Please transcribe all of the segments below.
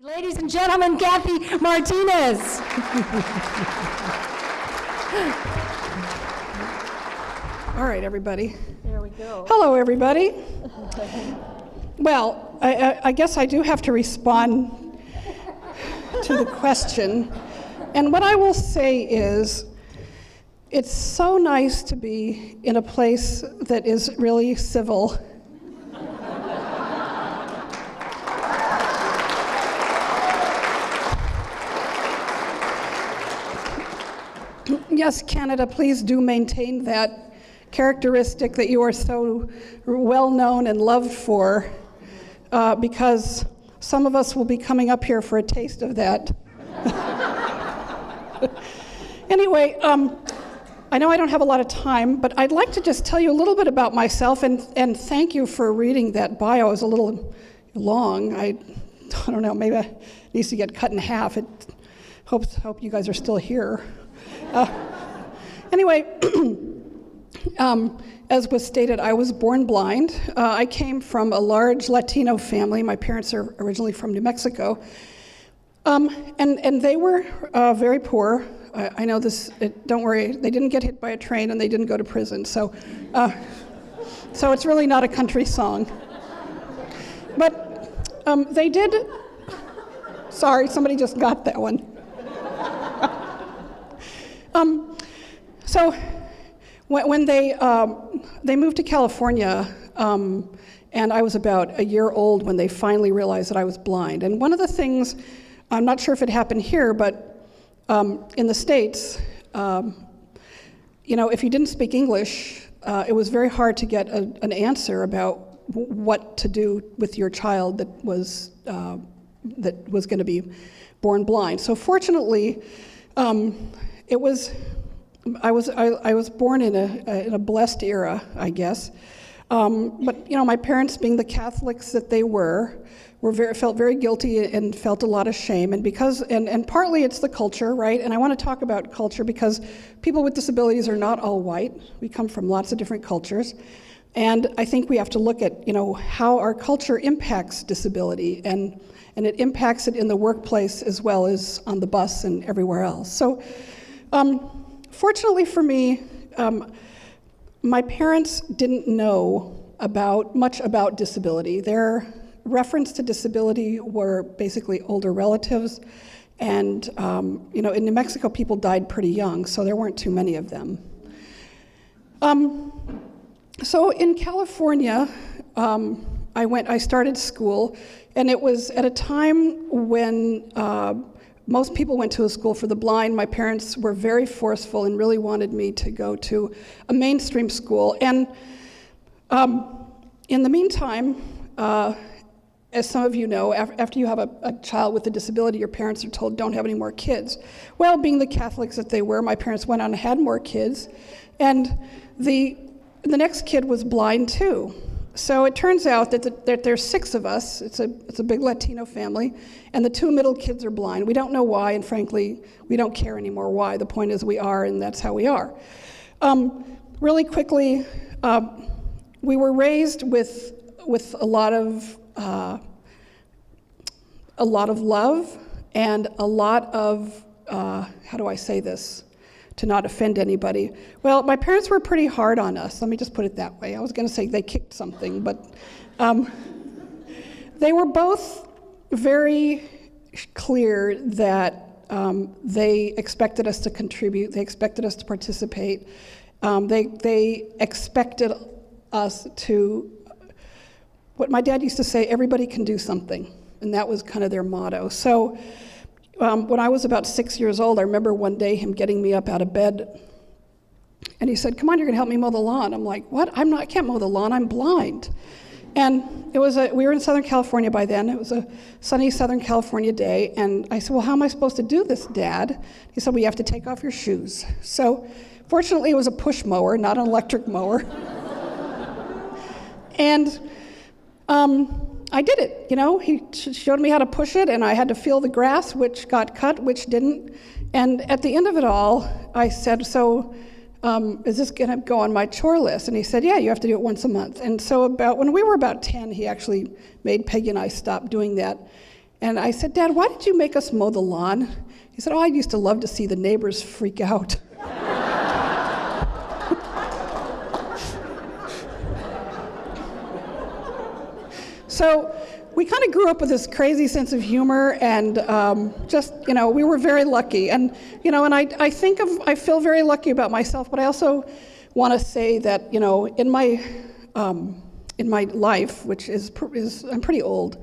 Ladies and gentlemen, Kathy Martinez. All right, everybody. There we go. Hello, everybody. Well, I guess I do have to respond to the question. And what I will say is, it's so nice to be in a place that is really civil. Yes, Canada, please do maintain that characteristic that you are so well known and loved for, because some of us will be coming up here for a taste of that. Anyway, I know I don't have a lot of time, but I'd like to just tell you a little bit about myself, and thank you for reading that bio. It was a little long. I don't know, maybe it needs to get cut in half. Hope you guys are still here. Anyway, as was stated, I was born blind. I came from a large Latino family. My parents are originally from New Mexico. And they were very poor. I know this, don't worry, they didn't get hit by a train and they didn't go to prison. So it's really not a country song. But they did, sorry, somebody just got that one. So when they moved to California, and I was about a year old when they finally realized that I was blind. And one of the things, I'm not sure if it happened here, but in the States, if you didn't speak English, it was very hard to get an answer about what to do with your child that was going to be born blind. So fortunately, I was born in a blessed era, I guess. But my parents, being the Catholics that they felt very guilty and felt a lot of shame. And partly it's the culture, right? And I want to talk about culture because people with disabilities are not all white. We come from lots of different cultures. And I think we have to look at, how our culture impacts disability, and it impacts it in the workplace as well as on the bus and everywhere else. So, fortunately for me, my parents didn't know much about disability. Their reference to disability were basically older relatives, and in New Mexico, people died pretty young, so there weren't too many of them. So in California, I started school, and it was at a time when most people went to a school for the blind. My parents were very forceful and really wanted me to go to a mainstream school. And in the meantime, as some of you know, after you have a child with a disability, your parents are told, don't have any more kids. Well, being the Catholics that they were, my parents went on and had more kids. And the next kid was blind too. So it turns out that there's 6 of us. It's a big Latino family, and the 2 middle kids are blind. We don't know why, and frankly, we don't care anymore why. The point is we are, and that's how we are. Really quickly, we were raised with a lot of love and a lot of how do I say this to not offend anybody? Well, my parents were pretty hard on us. Let me just put it that way. I was going to say they kicked something, but they were both very clear that they expected us to contribute. They expected us to participate. They expected us to, what my dad used to say, everybody can do something, and that was kind of their motto. So when I was about 6 years old, I remember one day him getting me up out of bed, and he said, come on, you're gonna help me mow the lawn. I'm like, what? I can't mow the lawn, I'm blind. And we were in Southern California by then. It was a sunny Southern California day, and I said, well, how am I supposed to do this, Dad? He said, well, you have to take off your shoes. So fortunately, it was a push mower, not an electric mower. And I did it, he showed me how to push it, and I had to feel the grass, which got cut, which didn't. And at the end of it all, I said, so is this gonna go on my chore list? And he said, yeah, you have to do it once a month. And so when we were about 10, he actually made Peggy and I stop doing that. And I said, Dad, why did you make us mow the lawn? He said, oh, I used to love to see the neighbors freak out. So we kind of grew up with this crazy sense of humor, and we were very lucky. And, I feel very lucky about myself, but I also want to say that, in my life, which is I'm pretty old.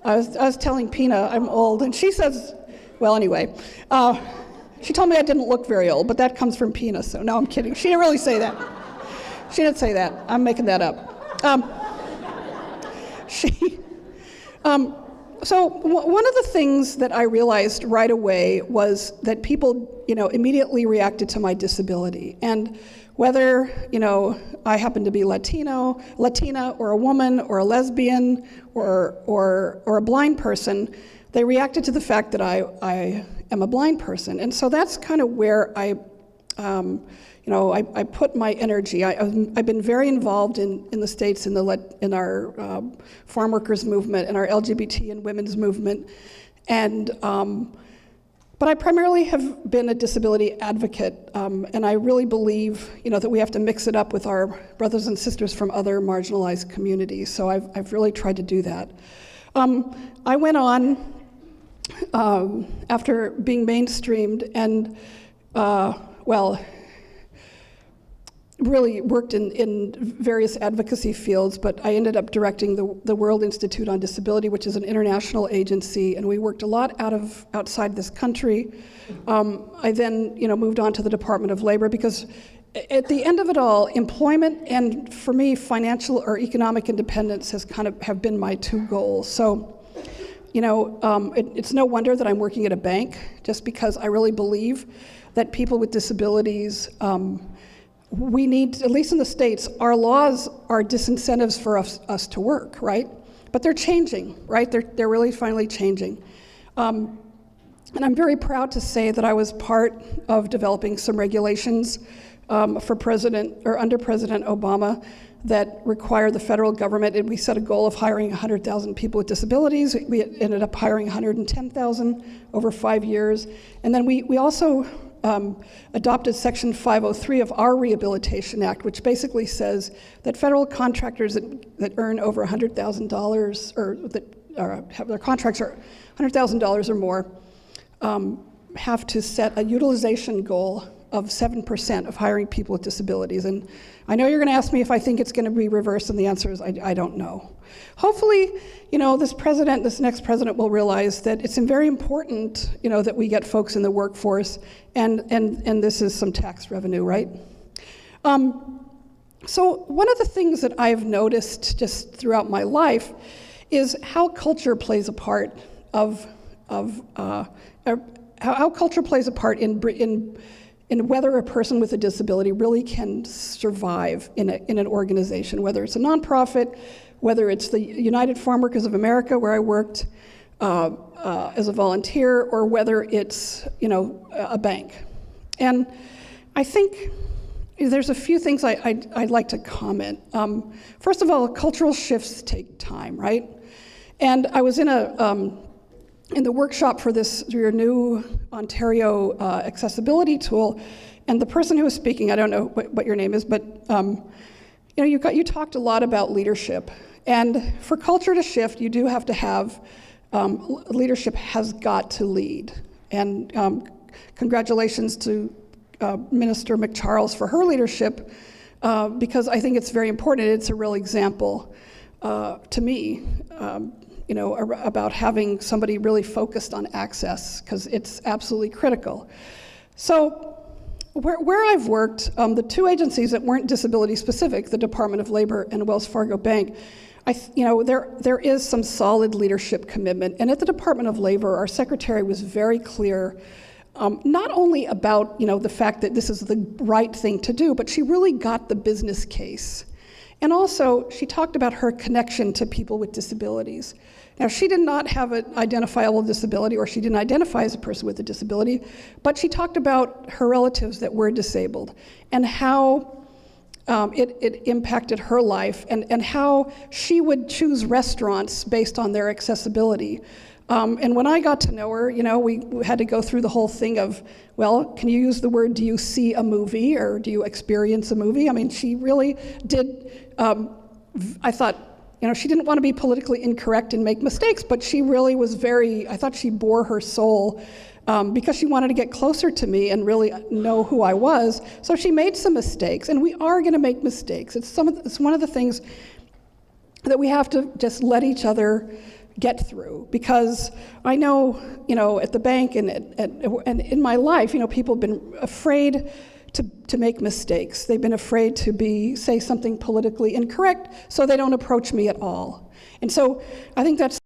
I was telling Pina I'm old, and she says, well, anyway, she told me I didn't look very old, but that comes from Pina, so no, I'm kidding. She didn't really say that. She didn't say that. I'm making that up. So one of the things that I realized right away was that people, immediately reacted to my disability. And whether, I happen to be Latina, or a woman, or a lesbian, or a blind person, they reacted to the fact that I am a blind person. And so that's kind of where I put my energy. I've been very involved in the States in our farm workers movement and our LGBT and women's movement. And but I primarily have been a disability advocate, and I really believe, that we have to mix it up with our brothers and sisters from other marginalized communities. So I've really tried to do that. I went on after being mainstreamed and really worked in various advocacy fields, but I ended up directing the World Institute on Disability, which is an international agency, and we worked a lot outside this country. I then, moved on to the Department of Labor, because at the end of it all, employment and, for me, financial or economic independence have been my two goals. So, it's no wonder that I'm working at a bank, just because I really believe that people with disabilities, we need, at least in the States, our laws are disincentives for us to work, right? But they're changing, right? They're really finally changing. And I'm very proud to say that I was part of developing some regulations under President Obama that require the federal government, and we set a goal of hiring 100,000 people with disabilities. We ended up hiring 110,000 over 5 years. And then we also adopted Section 503 of our Rehabilitation Act, which basically says that federal contractors that earn over $100,000, or that have their contracts are $100,000 or more, have to set a utilization goal of 7% of hiring people with disabilities. And I know you're going to ask me if I think it's going to be reversed, and the answer is I don't know. Hopefully, this next president will realize that it's very important, that we get folks in the workforce, and this is some tax revenue, right? So one of the things that I've noticed just throughout my life is how culture plays a part how culture plays a part in whether a person with a disability really can survive in an organization, whether it's a nonprofit, whether it's the United Farm Workers of America, where I worked as a volunteer, or whether it's a bank. And I think there's a few things I'd like to comment. First of all, cultural shifts take time, right? And I was in the workshop for your new Ontario accessibility tool, and the person who was speaking, I don't know what your name is, but you talked a lot about leadership. And for culture to shift, you do have to have, leadership has got to lead. And congratulations to Minister McCharles for her leadership, because I think it's very important. It's a real example to me, about having somebody really focused on access, because it's absolutely critical. So where I've worked, the two agencies that weren't disability specific, the Department of Labor and Wells Fargo Bank, there is some solid leadership commitment. And at the Department of Labor, our secretary was very clear, not only about the fact that this is the right thing to do, but she really got the business case. And also, she talked about her connection to people with disabilities. Now, she did not have an identifiable disability, or she didn't identify as a person with a disability, but she talked about her relatives that were disabled and how it impacted her life, and how she would choose restaurants based on their accessibility. And when I got to know her, we had to go through the whole thing of, well, can you use the word, do you see a movie or do you experience a movie? I mean, she really did, I thought, she didn't want to be politically incorrect and make mistakes, but she really was I thought she bore her soul because she wanted to get closer to me and really know who I was. So she made some mistakes, and we are going to make mistakes. It's one of the things that we have to just let each other get through, because I know, at the bank and in my life, people have been afraid to make mistakes. They've been afraid to say something politically incorrect, so they don't approach me at all. And so I think that's